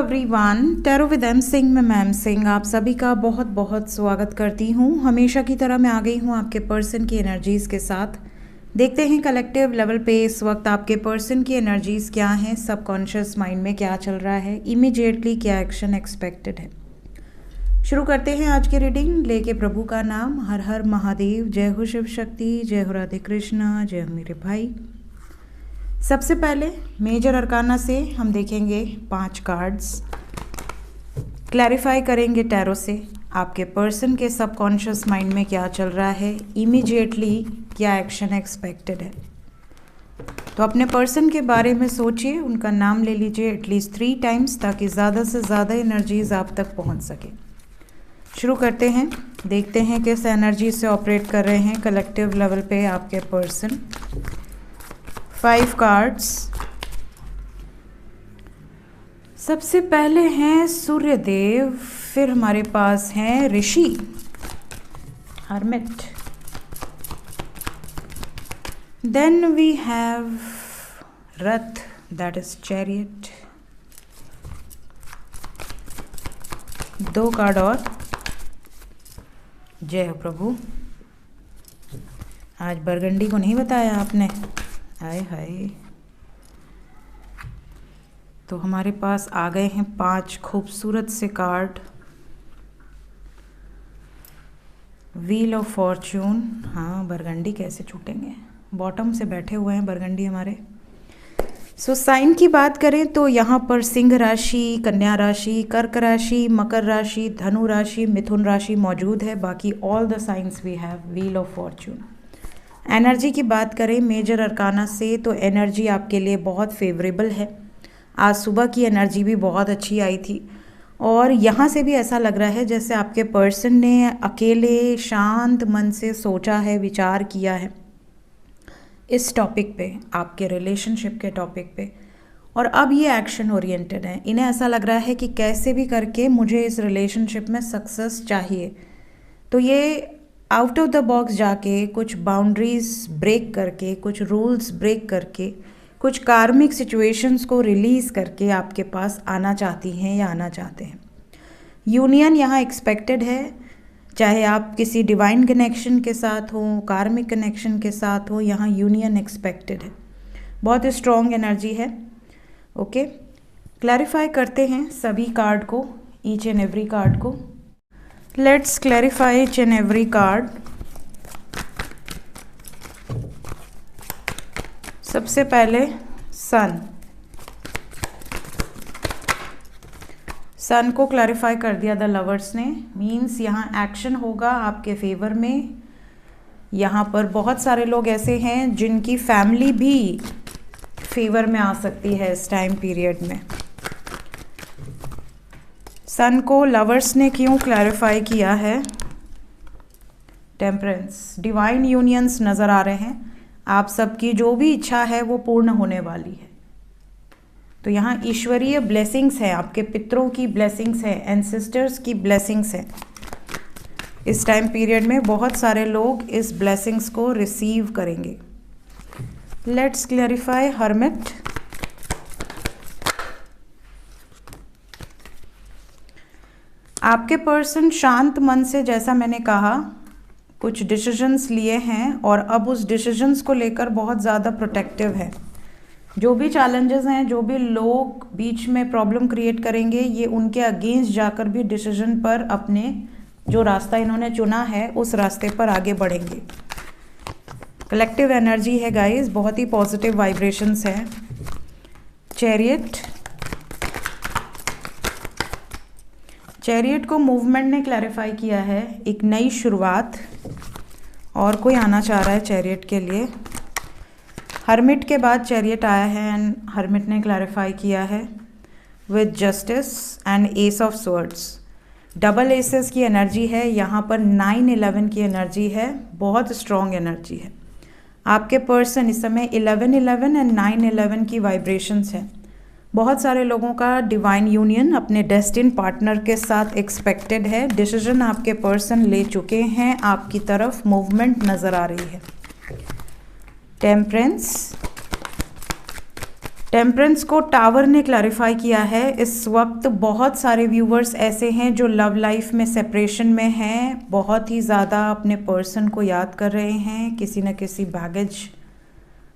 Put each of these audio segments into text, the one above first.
Everyone, tarot with M Singh में ma'am Singh आप सभी का बहुत बहुत स्वागत करती हूँ। हमेशा की तरह मैं आ गई हूँ आपके पर्सन की एनर्जीज़ के साथ। देखते हैं कलेक्टिव लेवल पे इस वक्त आपके पर्सन की एनर्जीज़ क्या हैं, सबकॉन्शियस माइंड में क्या चल रहा है, इमीडिएटली क्या एक्शन एक्सपेक्टेड है। शुरू करते हैं आज की रीडिंग लेके प्रभु का नाम। हर हर महादेव, जय हो शिव शक्ति, जय हो राधे कृष्णा, जय हो मेरे भाई। सबसे पहले मेजर अरकाना से हम देखेंगे 5 कार्ड्स, क्लैरिफाई करेंगे टैरो से आपके पर्सन के सबकॉन्शियस माइंड में क्या चल रहा है, इमीडिएटली क्या एक्शन एक्सपेक्टेड है। तो अपने पर्सन के बारे में सोचिए, उनका नाम ले लीजिए एटलीस्ट 3 टाइम्स ताकि ज़्यादा से ज़्यादा एनर्जीज आप तक पहुंच सके। शुरू करते हैं, देखते हैं किस एनर्जी से ऑपरेट कर रहे हैं कलेक्टिव लेवल पे आपके पर्सन। 5 कार्ड्स। सबसे पहले हैं सूर्यदेव, फिर हमारे पास हैं ऋषि, hermit, then we have Rath that is chariot. 2 card और। जय हो प्रभु। आज बरगंडी को नहीं बताया आपने, हाय हाय। तो हमारे पास आ गए हैं 5 खूबसूरत से कार्ड। व्हील ऑफ फॉर्च्यून, हाँ बरगंडी कैसे छूटेंगे, बॉटम से बैठे हुए हैं बरगंडी हमारे। सो साइन की बात करें तो यहाँ पर सिंह राशि, कन्या राशि, कर्क राशि, मकर राशि, धनु राशि, मिथुन राशि मौजूद है। बाकी all the science we have wheel of fortune. Energy की बात करें मेजर अरकाना से तो एनर्जी आपके लिए बहुत फेवरेबल है। आज सुबह की एनर्जी भी बहुत अच्छी आई थी और यहाँ से भी ऐसा लग रहा है जैसे आपके पर्सन ने अकेले शांत मन से सोचा है, विचार किया है इस टॉपिक पे, आपके रिलेशनशिप के टॉपिक पे, और अब ये एक्शन ओरिएंटेड है। इन्हें ऐसा लग रहा है कि कैसे भी करके मुझे इस रिलेशनशिप में सक्सेस चाहिए। तो ये आउट ऑफ द बॉक्स जाके कुछ बाउंड्रीज ब्रेक करके, कुछ रूल्स ब्रेक करके, कुछ कार्मिक सिचुएशंस को रिलीज़ करके आपके पास आना चाहती हैं या आना चाहते हैं। यूनियन यहाँ एक्सपेक्टेड है, चाहे आप किसी डिवाइन कनेक्शन के साथ हो, कार्मिक कनेक्शन के साथ हो, यहाँ यूनियन एक्सपेक्टेड है। बहुत स्ट्रॉन्ग एनर्जी है। ओके, क्लैरिफाई करते हैं सभी कार्ड को, ईच एंड एवरी कार्ड को। Let's clarify each and every card. सबसे पहले सन को क्लैरिफाई कर दिया द लवर्स ने। मीन्स यहाँ एक्शन होगा आपके फेवर में। यहाँ पर बहुत सारे लोग ऐसे हैं जिनकी फैमिली भी फेवर में आ सकती है इस टाइम पीरियड में। सन को लवर्स ने क्यों क्लैरिफाई किया है? टेम्परेंस, डिवाइन यूनियंस नज़र आ रहे हैं। आप सबकी जो भी इच्छा है वो पूर्ण होने वाली है। तो यहाँ ईश्वरीय ब्लेसिंग्स है, आपके पितरों की ब्लेसिंग्स है, एंसेस्टर्स की ब्लेसिंग्स है। इस टाइम पीरियड में बहुत सारे लोग इस ब्लेसिंग्स को रिसीव करेंगे। Let's clarify hermit. आपके पर्सन शांत मन से, जैसा मैंने कहा, कुछ डिसीजंस लिए हैं और अब उस डिसीजंस को लेकर बहुत ज़्यादा प्रोटेक्टिव है। जो भी चैलेंजेस हैं, जो भी लोग बीच में प्रॉब्लम क्रिएट करेंगे, ये उनके अगेंस्ट जाकर भी डिसीजन पर अपने जो रास्ता इन्होंने चुना है उस रास्ते पर आगे बढ़ेंगे। कलेक्टिव एनर्जी है गाइस, बहुत ही पॉजिटिव वाइब्रेशंस है। चैरियट को मूवमेंट ने क्लैरिफाई किया है, एक नई शुरुआत, और कोई आना चाह रहा है चैरियट के लिए। हर्मिट के बाद चैरियट आया है एंड हर्मिट ने क्लैरिफाई किया है with justice and ace of swords. Double aces की एनर्जी है यहाँ पर, 9-11 की एनर्जी है, बहुत स्ट्रॉन्ग एनर्जी है। आपके पर्सन इस समय 11-11 एंड 9-11 की वाइब्रेशंस है। बहुत सारे लोगों का डिवाइन यूनियन अपने डेस्टिन पार्टनर के साथ एक्सपेक्टेड है। डिसीजन आपके पर्सन ले चुके हैं, आपकी तरफ मूवमेंट नज़र आ रही है। टेम्परेंस, टेम्परेंस को टावर ने क्लैरिफाई किया है। इस वक्त बहुत सारे व्यूवर्स ऐसे हैं जो लव लाइफ में सेपरेशन में हैं, बहुत ही ज़्यादा अपने पर्सन को याद कर रहे हैं, किसी न किसी बैगेज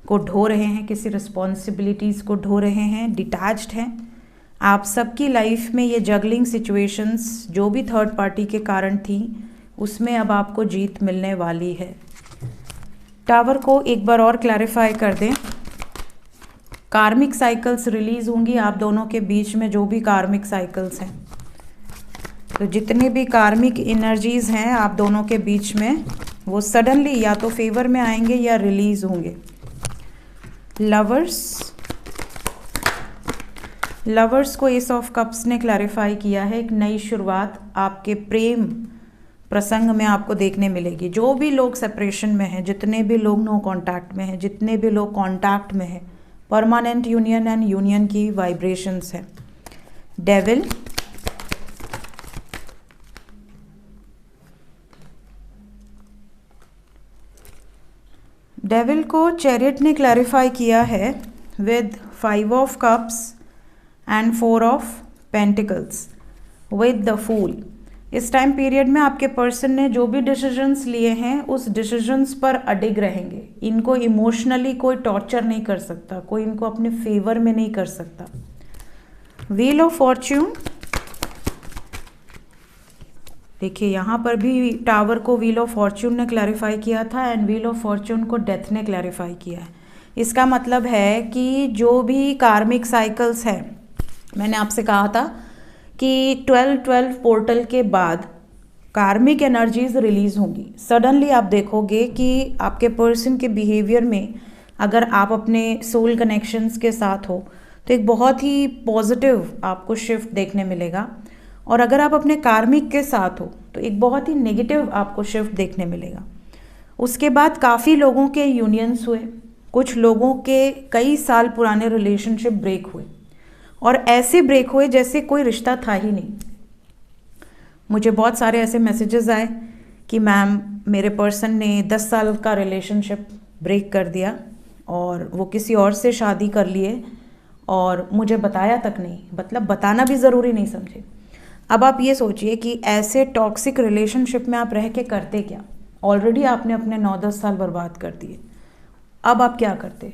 को ढो रहे हैं, किसी रिस्पॉन्सिबिलिटीज़ को ढो रहे हैं, डिटैच्ड हैं। आप सबकी लाइफ में ये जगलिंग सिचुएशंस जो भी थर्ड पार्टी के कारण थी, उसमें अब आपको जीत मिलने वाली है। टावर को एक बार और क्लैरिफाई कर दें। कार्मिक साइकिल्स रिलीज होंगी आप दोनों के बीच में, जो भी कार्मिक साइकिल्स हैं, तो जितने भी कार्मिक एनर्जीज हैं आप दोनों के बीच में, वो सडनली या तो फेवर में आएंगे या रिलीज होंगे। लवर्स को एस ऑफ कप्स ने क्लैरिफाई किया है। एक नई शुरुआत आपके प्रेम प्रसंग में आपको देखने मिलेगी। जो भी लोग सेपरेशन में हैं, जितने भी लोग नो कांटेक्ट में हैं, जितने भी लोग कांटेक्ट में हैं, परमानेंट यूनियन एंड यूनियन की वाइब्रेशंस है। डेविल को चैरियट ने क्लैरिफाई किया है with 5 of cups and 4 of pentacles with the fool. इस टाइम पीरियड में आपके पर्सन ने जो भी डिसीजंस लिए हैं उस डिसीजंस पर अडिग रहेंगे। इनको इमोशनली कोई टॉर्चर नहीं कर सकता, कोई इनको अपने फेवर में नहीं कर सकता। व्हील ऑफ फॉर्च्यून, देखिए यहाँ पर भी टावर को व्हील ऑफ फॉर्च्यून ने क्लैरिफाई किया था एंड व्हील ऑफ फॉर्च्यून को डेथ ने क्लैरिफाई किया है। इसका मतलब है कि जो भी कार्मिक साइकिल्स हैं, मैंने आपसे कहा था कि 12-12 पोर्टल के बाद कार्मिक एनर्जीज रिलीज होंगी। सडनली आप देखोगे कि आपके पर्सन के बिहेवियर में, अगर आप अपने सोल कनेक्शंस के साथ हो तो एक बहुत ही पॉजिटिव आपको शिफ्ट देखने मिलेगा, और अगर आप अपने कार्मिक के साथ हो तो एक बहुत ही नेगेटिव आपको शिफ्ट देखने मिलेगा। उसके बाद काफ़ी लोगों के यूनियंस हुए, कुछ लोगों के कई साल पुराने रिलेशनशिप ब्रेक हुए, और ऐसे ब्रेक हुए जैसे कोई रिश्ता था ही नहीं। मुझे बहुत सारे ऐसे मैसेजेस आए कि मैम मेरे पर्सन ने 10 साल का रिलेशनशिप ब्रेक कर दिया और वो किसी और से शादी कर लिए और मुझे बताया तक नहीं, मतलब बताना भी ज़रूरी नहीं समझे। अब आप ये सोचिए कि ऐसे टॉक्सिक रिलेशनशिप में आप रह के करते क्या? ऑलरेडी आपने अपने 9-10 साल बर्बाद कर दिए, अब आप क्या करते?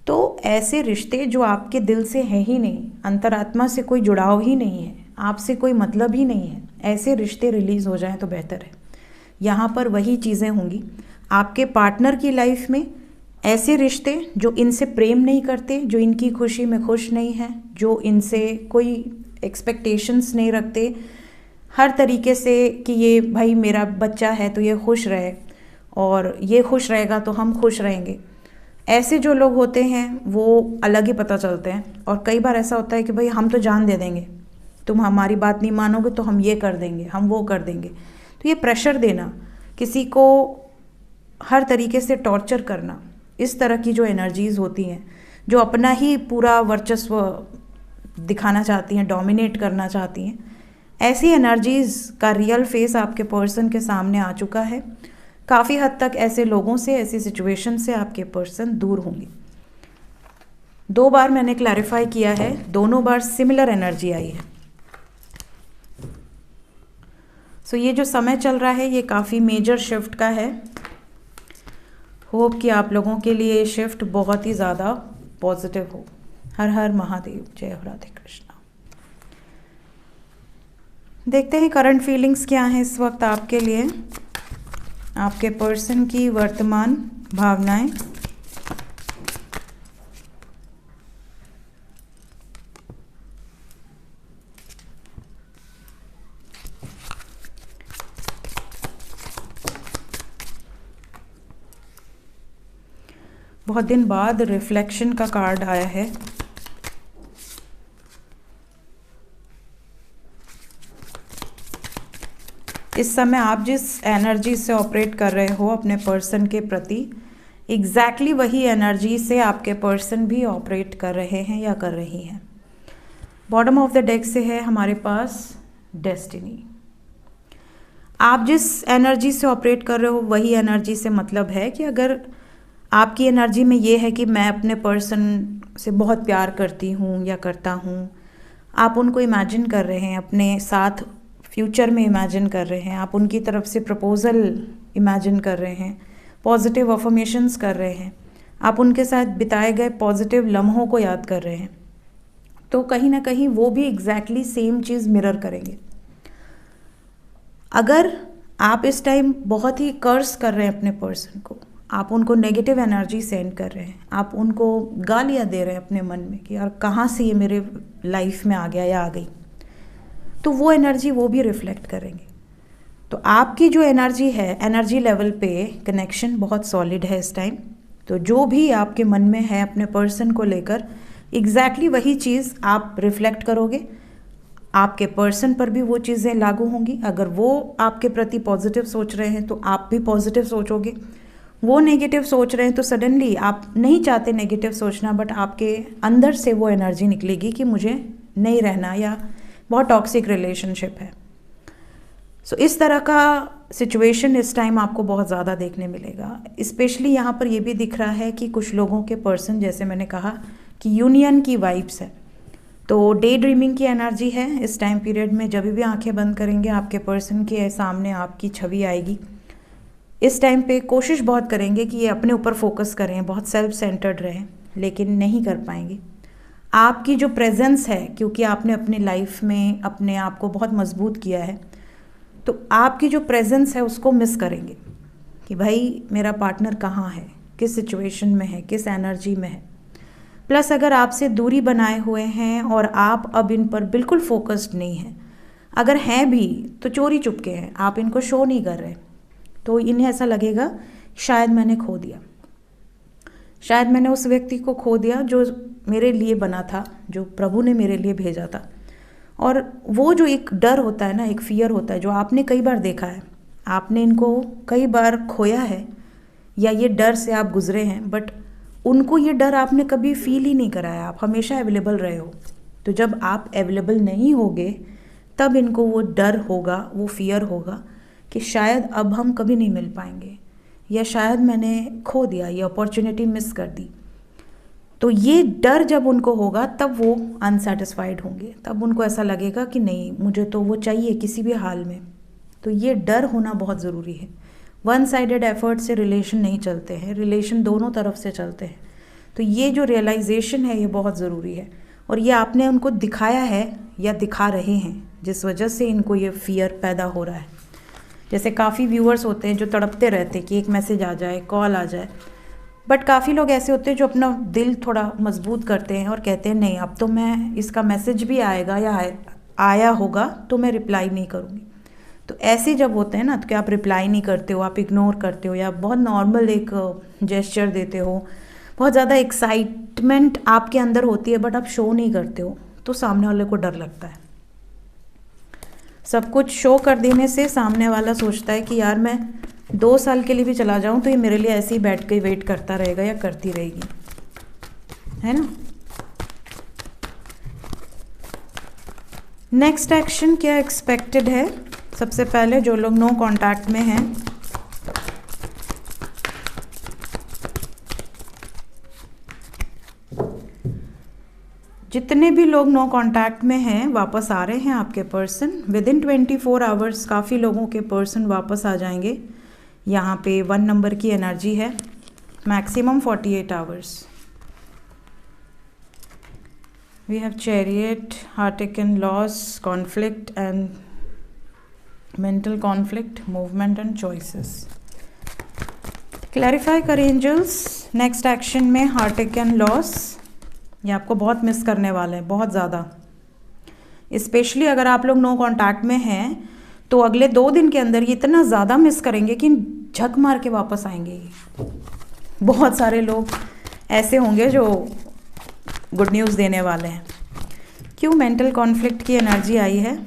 तो ऐसे रिश्ते जो आपके दिल से है ही नहीं, अंतरात्मा से कोई जुड़ाव ही नहीं है, आपसे कोई मतलब ही नहीं है, ऐसे रिश्ते रिलीज़ हो जाएं तो बेहतर है। यहाँ पर वही चीज़ें होंगी आपके पार्टनर की लाइफ में। ऐसे रिश्ते जो इनसे प्रेम नहीं करते, जो इनकी खुशी में खुश नहीं हैं, जो इनसे कोई एक्सपेक्टेशंस नहीं रखते हर तरीके से कि ये भाई मेरा बच्चा है तो ये खुश रहे और ये खुश रहेगा तो हम खुश रहेंगे, ऐसे जो लोग होते हैं वो अलग ही पता चलते हैं। और कई बार ऐसा होता है कि भाई हम तो जान दे देंगे, तुम हमारी बात नहीं मानोगे तो हम ये कर देंगे, हम वो कर देंगे। तो ये प्रेशर देना, किसी को हर तरीके से टॉर्चर करना, इस तरह की जो एनर्जीज़ होती हैं, जो अपना ही पूरा वर्चस्व दिखाना चाहती हैं, डोमिनेट करना चाहती हैं, ऐसी एनर्जीज़ का रियल फेस आपके पर्सन के सामने आ चुका है। काफ़ी हद तक ऐसे लोगों से, ऐसी सिचुएशन से आपके पर्सन दूर होंगे। 2 बार मैंने क्लैरिफाई किया है, दोनों बार सिमिलर एनर्जी आई है। सो ये जो समय चल रहा है ये काफ़ी मेजर शिफ्ट का है। होप कि आप लोगों के लिए ये शिफ्ट बहुत ही ज़्यादा पॉजिटिव हो। हर हर महादेव, जय हो राधे कृष्णा। देखते हैं करंट फीलिंग्स क्या हैं इस वक्त आपके लिए, आपके पर्सन की वर्तमान भावनाएं। बहुत दिन बाद रिफ्लेक्शन का कार्ड आया है। इस समय आप जिस एनर्जी से ऑपरेट कर रहे हो अपने पर्सन के प्रति, एग्जैक्टली वही एनर्जी से आपके पर्सन भी ऑपरेट कर रहे हैं या कर रही हैं। बॉटम ऑफ द डेक से है हमारे पास डेस्टिनी। आप जिस एनर्जी से ऑपरेट कर रहे हो वही एनर्जी से मतलब है कि अगर आपकी एनर्जी में ये है कि मैं अपने पर्सन से बहुत प्यार करती हूँ या करता हूँ। आप उनको इमेजिन कर रहे हैं, अपने साथ फ्यूचर में इमेजिन कर रहे हैं, आप उनकी तरफ से प्रपोज़ल इमेजिन कर रहे हैं, पॉजिटिव अफर्मेशंस कर रहे हैं, आप उनके साथ बिताए गए पॉजिटिव लम्हों को याद कर रहे हैं, तो कहीं ना कहीं वो भी एग्जैक्टली सेम चीज़ मिरर करेंगे। अगर आप इस टाइम बहुत ही कर्स कर रहे हैं अपने पर्सन को, आप उनको नेगेटिव एनर्जी सेंड कर रहे हैं, आप उनको गालियाँ दे रहे हैं अपने मन में कि यार कहाँ से ये मेरे लाइफ में आ गया या आ गई, तो वो एनर्जी वो भी रिफ्लेक्ट करेंगे। तो आपकी जो एनर्जी है, एनर्जी लेवल पे कनेक्शन बहुत सॉलिड है इस टाइम। तो जो भी आपके मन में है अपने पर्सन को लेकर, एग्जैक्टली वही चीज़ आप रिफ्लेक्ट करोगे, आपके पर्सन पर भी वो चीज़ें लागू होंगी। अगर वो आपके प्रति पॉजिटिव सोच रहे हैं तो आप भी पॉजिटिव सोचोगे, वो नेगेटिव सोच रहे हैं तो सडनली आप नहीं चाहते नेगेटिव सोचना, बट आपके अंदर से वो एनर्जी निकलेगी कि मुझे नहीं रहना या बहुत टॉक्सिक रिलेशनशिप है। सो इस तरह का सिचुएशन इस टाइम आपको बहुत ज़्यादा देखने मिलेगा। स्पेशली यहाँ पर ये भी दिख रहा है कि कुछ लोगों के पर्सन, जैसे मैंने कहा कि यूनियन की वाइब्स है, तो डे ड्रीमिंग की एनर्जी है इस टाइम पीरियड में। जब भी आंखें बंद करेंगे आपके पर्सन के सामने आपकी छवि आएगी। इस टाइम पे कोशिश बहुत करेंगे कि ये अपने ऊपर फोकस करें, बहुत सेल्फ सेंटर्ड रहें, लेकिन नहीं कर पाएंगे। आपकी जो प्रेजेंस है, क्योंकि आपने अपनी लाइफ में अपने आप को बहुत मजबूत किया है, तो आपकी जो प्रेजेंस है उसको मिस करेंगे कि भाई मेरा पार्टनर कहाँ है, किस सिचुएशन में है, किस एनर्जी में है। प्लस अगर आपसे दूरी बनाए हुए हैं और आप अब इन पर बिल्कुल फोकस्ड नहीं हैं, अगर हैं भी तो चोरी चुपके हैं, आप इनको शो नहीं कर रहे, तो इन्हें ऐसा लगेगा शायद मैंने खो दिया, शायद मैंने उस व्यक्ति को खो दिया जो मेरे लिए बना था, जो प्रभु ने मेरे लिए भेजा था। और वो जो एक डर होता है ना, एक फियर होता है, जो आपने कई बार देखा है, आपने इनको कई बार खोया है या ये डर से आप गुजरे हैं, बट उनको ये डर आपने कभी फील ही नहीं कराया, आप हमेशा अवेलेबल रहे हो। तो जब आप अवेलेबल नहीं होगे तब इनको वो डर होगा, वो फियर होगा कि शायद अब हम कभी नहीं मिल पाएंगे, या शायद मैंने खो दिया, ये अपॉर्चुनिटी मिस कर दी। तो ये डर जब उनको होगा तब वो अनसेटिस्फाइड होंगे, तब उनको ऐसा लगेगा कि नहीं, मुझे तो वो चाहिए किसी भी हाल में। तो ये डर होना बहुत ज़रूरी है। वन साइडेड एफर्ट से रिलेशन नहीं चलते हैं, रिलेशन दोनों तरफ से चलते हैं। तो ये जो रियलाइजेशन है ये बहुत ज़रूरी है, और ये आपने उनको दिखाया है या दिखा रहे हैं, जिस वजह से इनको ये फियर पैदा हो रहा है। जैसे काफ़ी व्यूअर्स होते हैं जो तड़पते रहते हैं कि एक मैसेज आ जाए, कॉल आ जाए, बट काफ़ी लोग ऐसे होते हैं जो अपना दिल थोड़ा मजबूत करते हैं और कहते हैं नहीं, अब तो मैं, इसका मैसेज भी आएगा या आया होगा तो मैं रिप्लाई नहीं करूँगी। तो ऐसे जब होते हैं ना, तो क्या आप रिप्लाई नहीं करते हो, आप इग्नोर करते हो, या बहुत नॉर्मल एक जेस्चर देते हो, बहुत ज़्यादा एक्साइटमेंट आपके अंदर होती है बट आप शो नहीं करते हो, तो सामने वाले को डर लगता है। सब कुछ शो कर देने से सामने वाला सोचता है कि यार मैं 2 साल के लिए भी चला जाऊं तो ये मेरे लिए ऐसे ही बैठ के वेट करता रहेगा या करती रहेगी, है ना। नेक्स्ट एक्शन क्या एक्सपेक्टेड है? सबसे पहले जो लोग नो कांटेक्ट में हैं, जितने भी लोग नो कांटेक्ट में हैं वापस आ रहे हैं आपके पर्सन विद इन 24 आवर्स। काफ़ी लोगों के पर्सन वापस आ जाएंगे। यहाँ पे 1 नंबर की एनर्जी है, maximum 48 hours. We have chariot, heart and loss, conflict and mental conflict, movement and choices. Clarify कर एंजल्स, नेक्स्ट एक्शन में हार्ट एंड लॉस, ये आपको बहुत मिस करने वाले हैं, बहुत ज़्यादा। स्पेशली अगर आप लोग नो कांटेक्ट में हैं तो अगले 2 दिन के अंदर ये इतना ज़्यादा मिस करेंगे कि झक मार के वापस आएंगे। बहुत सारे लोग ऐसे होंगे जो गुड न्यूज़ देने वाले हैं। क्यों? मेंटल कॉन्फ्लिक्ट की एनर्जी आई है,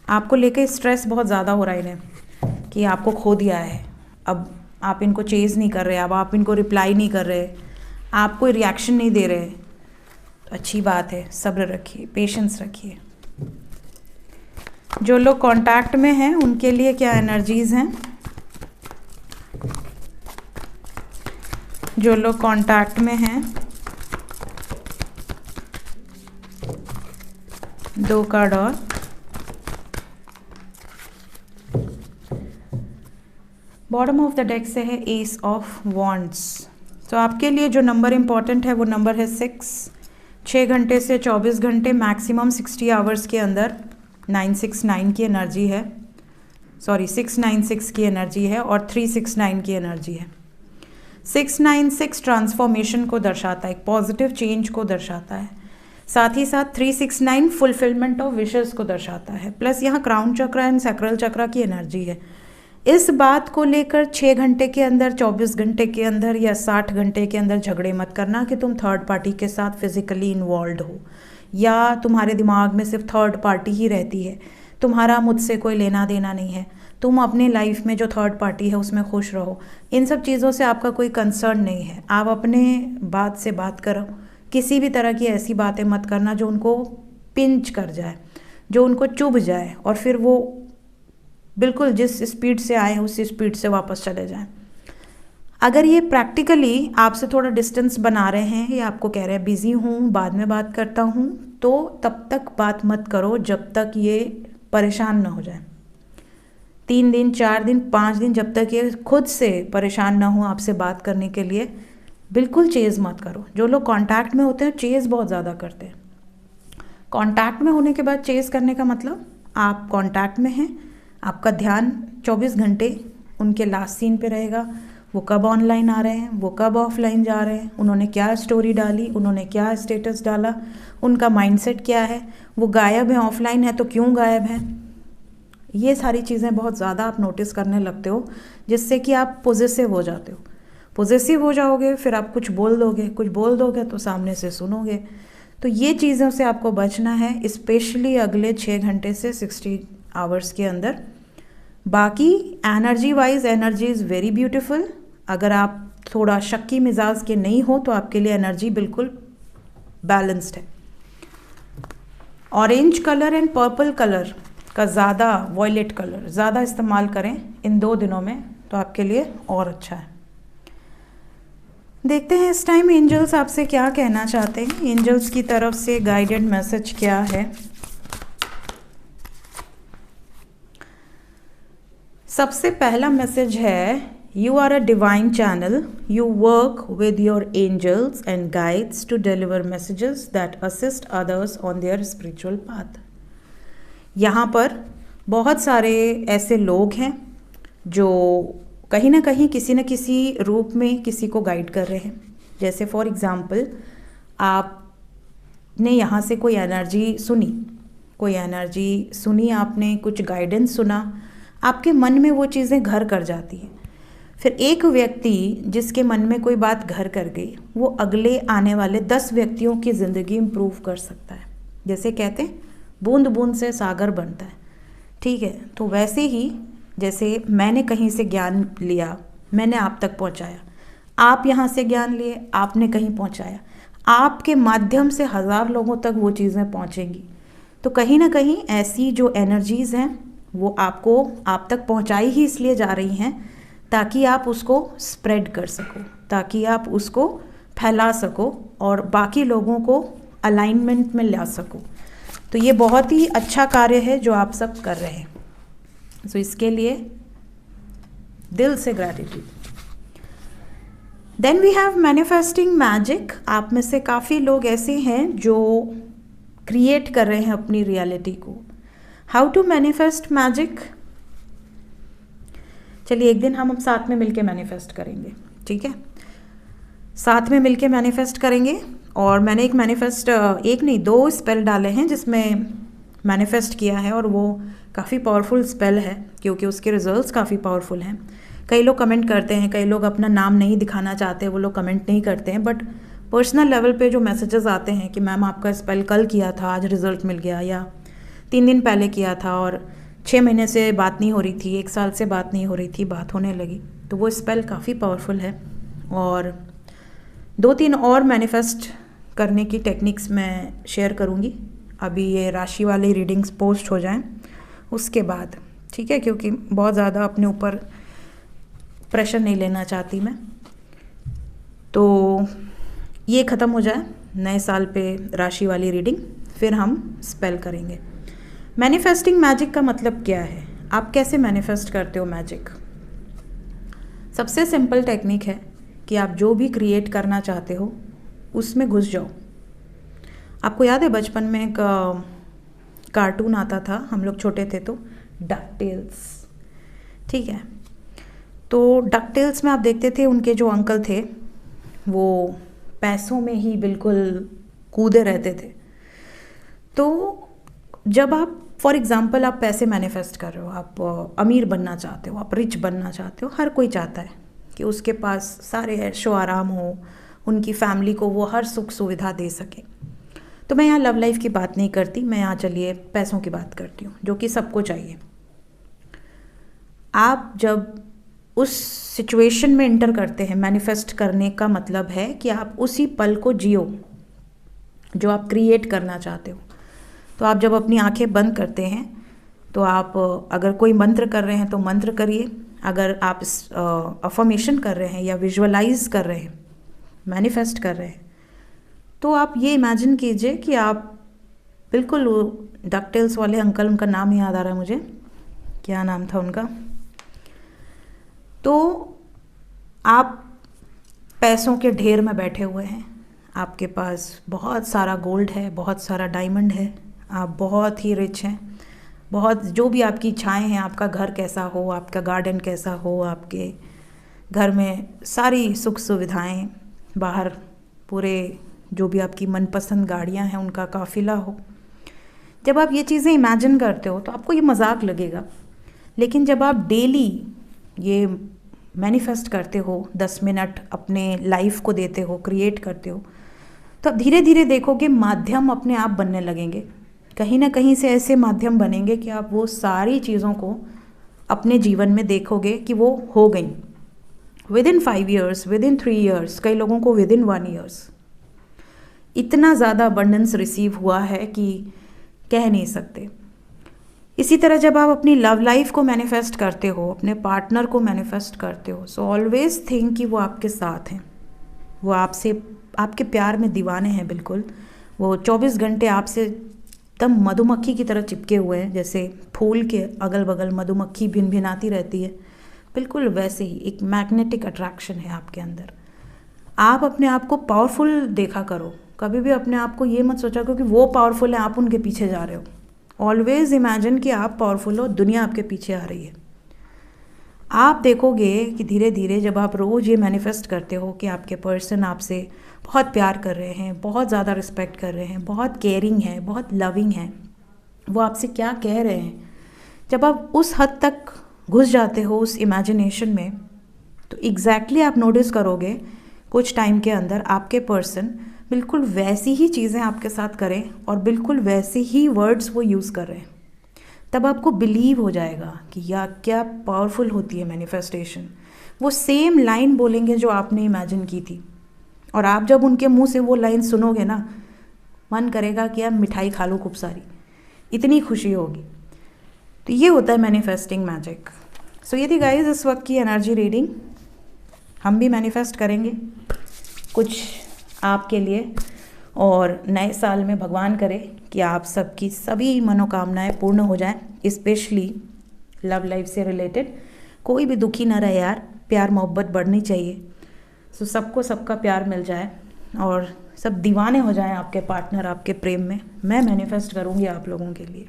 आपको लेके स्ट्रेस बहुत ज़्यादा हो रहा है इन्हें कि आपको खो दिया है, अब आप इनको चेज़ नहीं कर रहे, अब आप इनको रिप्लाई नहीं कर रहे, आप कोई रिएक्शन नहीं दे रहे। तो अच्छी बात है, सब्र रखिए, पेशेंस रखिए। जो लोग कांटेक्ट में हैं उनके लिए क्या एनर्जीज़ हैं? जो लोग कांटेक्ट में हैं, 2 कार्ड और। बॉटम ऑफ द डेक से है एस ऑफ वॉन्ड्स। तो आपके लिए जो नंबर इम्पॉर्टेंट है वो नंबर है 6। 6 घंटे से 24 घंटे, मैक्सिमम 60 आवर्स के अंदर 969 की एनर्जी है, सॉरी 696 की एनर्जी है और 369 की एनर्जी है। 696 ट्रांसफॉर्मेशन को दर्शाता है, एक पॉजिटिव चेंज को दर्शाता है। साथ ही साथ 369 फुलफिलमेंट ऑफ विशेस को दर्शाता है। प्लस यहाँ क्राउन चक्र एंड सैक्रल चक्र की एनर्जी है। इस बात को लेकर 6 घंटे के अंदर, 24 घंटे के अंदर या 60 घंटे के अंदर झगड़े मत करना कि तुम थर्ड पार्टी के साथ फिजिकली इन्वॉल्व हो या तुम्हारे दिमाग में सिर्फ थर्ड पार्टी ही रहती है, तुम्हारा मुझसे कोई लेना देना नहीं है, तुम अपने लाइफ में जो थर्ड पार्टी है उसमें खुश रहो। इन सब चीज़ों से आपका कोई कंसर्न नहीं है। आप अपने बात से बात करो, किसी भी तरह की ऐसी बातें मत करना जो उनको पिंच कर जाए, जो उनको चुभ जाए और फिर वो बिल्कुल जिस स्पीड से आए हैं उसी स्पीड से वापस चले जाएं। अगर ये प्रैक्टिकली आपसे थोड़ा डिस्टेंस बना रहे हैं या आपको कह रहे हैं बिज़ी हूँ, बाद में बात करता हूँ, तो तब तक बात मत करो जब तक ये परेशान ना हो जाए। 3 दिन, 4 दिन, 5 दिन, जब तक ये खुद से परेशान ना हो आपसे बात करने के लिए, बिल्कुल चेज़ मत करो। जो लोग कांटेक्ट में होते हैं चेज़ बहुत ज़्यादा करते हैं। कांटेक्ट में होने के बाद चेज़ करने का मतलब आप कांटेक्ट में हैं, आपका ध्यान 24 घंटे उनके लास्ट सीन पे रहेगा। वो कब ऑनलाइन आ रहे हैं, वो कब ऑफलाइन जा रहे हैं, उन्होंने क्या स्टोरी डाली, उन्होंने क्या स्टेटस डाला, उनका माइंडसेट क्या है, वो गायब है, ऑफलाइन है तो क्यों गायब है। ये सारी चीज़ें बहुत ज़्यादा आप नोटिस करने लगते हो, जिससे कि आप पॉजेसिव हो जाते हो। पॉजेसिव हो जाओगे, फिर आप कुछ बोल दोगे तो सामने से सुनोगे। तो ये चीज़ों से आपको बचना है, स्पेशली अगले 6 घंटे से 60 आवर्स के अंदर। बाकी energy wise, energy is very beautiful. अगर आप थोड़ा शक्की मिजाज के नहीं हो तो आपके लिए एनर्जी बिल्कुल बैलेंस्ड है। Orange colour and purple colour का ज़्यादा, वॉयलेट कलर ज़्यादा इस्तेमाल करें इन 2 दिनों में तो आपके लिए और अच्छा है। देखते हैं इस टाइम एंजल्स आपसे क्या कहना चाहते हैं। एंजल्स की तरफ से गाइडेड मैसेज क्या है। सबसे पहला मैसेज है, you are a divine channel, you work with your angels and guides to deliver messages that assist others on their spiritual path. यहाँ पर बहुत सारे ऐसे लोग हैं जो कहीं ना कहीं किसी न किसी रूप में किसी को गाइड कर रहे हैं। जैसे फॉर एग्ज़ाम्पल, आपने यहाँ से कोई एनर्जी सुनी, आपने कुछ गाइडेंस सुना, आपके मन में वो चीज़ें घर कर जाती हैं। फिर एक व्यक्ति जिसके मन में कोई बात घर कर गई, वो अगले आने वाले 10 व्यक्तियों की ज़िंदगी इम्प्रूव कर सकता है। जैसे कहते हैं बूंद बूंद से सागर बनता है, ठीक है। तो वैसे ही जैसे मैंने कहीं से ज्ञान लिया, मैंने आप तक पहुंचाया, आप यहाँ से ज्ञान लिए, आपने कहीं पहुंचाया, आपके माध्यम से 1000 लोगों तक वो चीज़ें पहुंचेंगी। तो कहीं ना कहीं ऐसी जो एनर्जीज़ हैं वो आप तक पहुंचाई ही इसलिए जा रही हैं ताकि आप उसको स्प्रेड कर सको, ताकि आप उसको फैला सको और बाकी लोगों को अलाइनमेंट में ला सको। तो ये बहुत ही अच्छा कार्य है जो आप सब कर रहे हैं। तो इसके लिए दिल से gratitude. Then we have manifesting magic. आप में से काफ़ी लोग ऐसे हैं जो क्रिएट कर रहे हैं अपनी रियलिटी को। हाउ टू मैनिफेस्ट मैजिक, चलिए एक दिन हम साथ में मिलके मैनिफेस्ट करेंगे, ठीक है। साथ में मिलके मैनिफेस्ट करेंगे। और मैंने एक मैनिफेस्ट, एक नहीं 2 स्पेल डाले हैं जिसमें मैनिफेस्ट किया है, और वो काफ़ी पावरफुल स्पेल है क्योंकि उसके रिजल्ट्स काफ़ी पावरफुल हैं। कई लोग कमेंट करते हैं, कई लोग अपना नाम नहीं दिखाना चाहते, वो लोग कमेंट नहीं करते हैं, बट पर्सनल लेवल पे जो मैसेजेस आते हैं कि मैम आपका स्पेल कल किया था, आज रिज़ल्ट मिल गया, या 3 दिन पहले किया था और 6 महीने से बात नहीं हो रही थी, 1 साल से बात नहीं हो रही थी, बात होने लगी, तो वो स्पेल काफ़ी पावरफुल है। और 2-3 और मैनिफेस्ट करने की टेक्निक्स मैं शेयर करूँगी। अभी ये राशि वाली रीडिंग्स पोस्ट हो जाएं उसके बाद, ठीक है, क्योंकि बहुत ज़्यादा अपने ऊपर प्रेशर नहीं लेना चाहती मैं। तो ये ख़त्म हो जाए नए साल पे राशि वाली रीडिंग, फिर हम स्पेल करेंगे। मैनिफेस्टिंग मैजिक का मतलब क्या है, आप कैसे मैनिफेस्ट करते हो मैजिक? सबसे सिंपल टेक्निक है कि आप जो भी क्रिएट करना चाहते हो उसमें घुस जाओ। आपको याद है बचपन में एक कार्टून आता था, हम लोग छोटे थे तो, डकटेल्स, ठीक है। तो डकटेल्स में आप देखते थे उनके जो अंकल थे वो पैसों में ही बिल्कुल कूदे रहते थे। तो जब आप फॉर एग्ज़ाम्पल आप पैसे मैनिफेस्ट कर रहे हो, आप अमीर बनना चाहते हो, आप रिच बनना चाहते हो, हर कोई चाहता है कि उसके पास सारे ऐशो आराम हो, उनकी फैमिली को वो हर सुख सुविधा दे सके। तो मैं यहाँ लव लाइफ की बात नहीं करती, मैं यहाँ चलिए पैसों की बात करती हूँ, जो कि सबको चाहिए। आप जब उस सिचुएशन में इंटर करते हैं, मैनिफेस्ट करने का मतलब है कि आप उसी पल को जियो जो आप क्रिएट करना चाहते हो। तो आप जब अपनी आंखें बंद करते हैं तो आप अगर कोई मंत्र कर रहे हैं तो मंत्र करिए, अगर आप अफर्मेशन कर रहे हैं या विजुअलाइज कर रहे हैं, मैनिफेस्ट कर रहे हैं, तो आप ये इमेजिन कीजिए कि आप बिल्कुल डकटेल्स वाले अंकल, उनका नाम नहीं याद आ रहा है मुझे, क्या नाम था उनका, तो आप पैसों के ढेर में बैठे हुए हैं, आपके पास बहुत सारा गोल्ड है, बहुत सारा डायमंड है, आप बहुत ही रिच हैं, बहुत जो भी आपकी इच्छाएं हैं, आपका घर कैसा हो, आपका गार्डन कैसा हो, आपके घर में सारी सुख सुविधाएं, बाहर पूरे जो भी आपकी मनपसंद गाड़ियां हैं उनका काफ़िला हो। जब आप ये चीज़ें इमेजिन करते हो तो आपको ये मजाक लगेगा, लेकिन जब आप डेली ये मैनिफेस्ट करते हो, 10 मिनट अपने लाइफ को देते हो, क्रिएट करते हो, तो अब धीरे धीरे देखोगे माध्यम अपने आप बनने लगेंगे। कहीं ना कहीं से ऐसे माध्यम बनेंगे कि आप वो सारी चीज़ों को अपने जीवन में देखोगे कि वो हो गई विदिन 5 years, विदिन 3 years, कई लोगों को विदिन 1 years। इतना ज़्यादा अबंडेंस रिसीव हुआ है कि कह नहीं सकते। इसी तरह जब आप अपनी लव लाइफ को मैनिफेस्ट करते हो, अपने पार्टनर को मैनिफेस्ट करते हो, सो ऑलवेज थिंक कि वो आपके साथ हैं, वो आपसे, आपके प्यार में दीवाने हैं बिल्कुल। वो 24 घंटे आपसे एकदम मधुमक्खी की तरह चिपके हुए हैं, जैसे फूल के अगल बगल मधुमक्खी भिन भिनाती रहती है, बिल्कुल वैसे ही एक मैग्नेटिक अट्रैक्शन है आपके अंदर। आप अपने आप को पावरफुल देखा करो, कभी भी अपने आप को ये मत सोचा करो कि वो पावरफुल है, आप उनके पीछे जा रहे हो। ऑलवेज इमेजिन कि आप पावरफुल हो, दुनिया आपके पीछे आ रही है। आप देखोगे कि धीरे धीरे जब आप रोज़ ये मैनिफेस्ट करते हो कि आपके पर्सन आपसे बहुत प्यार कर रहे हैं, बहुत ज़्यादा रिस्पेक्ट कर रहे हैं, बहुत केयरिंग है, बहुत लविंग है, वो आपसे क्या कह रहे हैं, जब आप उस हद तक घुस जाते हो उस इमेजिनेशन में, तो एग्जैक्टली आप नोटिस करोगे कुछ टाइम के अंदर आपके पर्सन बिल्कुल वैसी ही चीज़ें आपके साथ करें और बिल्कुल वैसे ही वर्ड्स वो यूज़ कर रहे हैं। तब आपको बिलीव हो जाएगा कि या क्या पावरफुल होती है मैनिफेस्टेशन। वो सेम लाइन बोलेंगे जो आपने इमेजिन की थी, और आप जब उनके मुंह से वो लाइन सुनोगे ना, मन करेगा कि यार मिठाई खा लो खूब सारी, इतनी खुशी होगी। तो ये होता है मैनिफेस्टिंग मैजिक। सो ये थी गाइस इस वक्त की एनर्जी रीडिंग। हम भी मैनिफेस्ट करेंगे कुछ आपके लिए, और नए साल में भगवान करे कि आप सबकी सभी मनोकामनाएं पूर्ण हो जाएं, स्पेशली लव लाइफ से रिलेटेड। कोई भी दुखी ना रहे यार, प्यार मोहब्बत बढ़नी चाहिए। सो सबको सबका प्यार मिल जाए और सब दीवाने हो जाएं आपके पार्टनर, आपके प्रेम में। मैं मैनिफेस्ट करूँगी आप लोगों के लिए।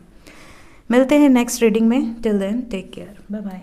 मिलते हैं नेक्स्ट रीडिंग में। Till then take care, bye bye.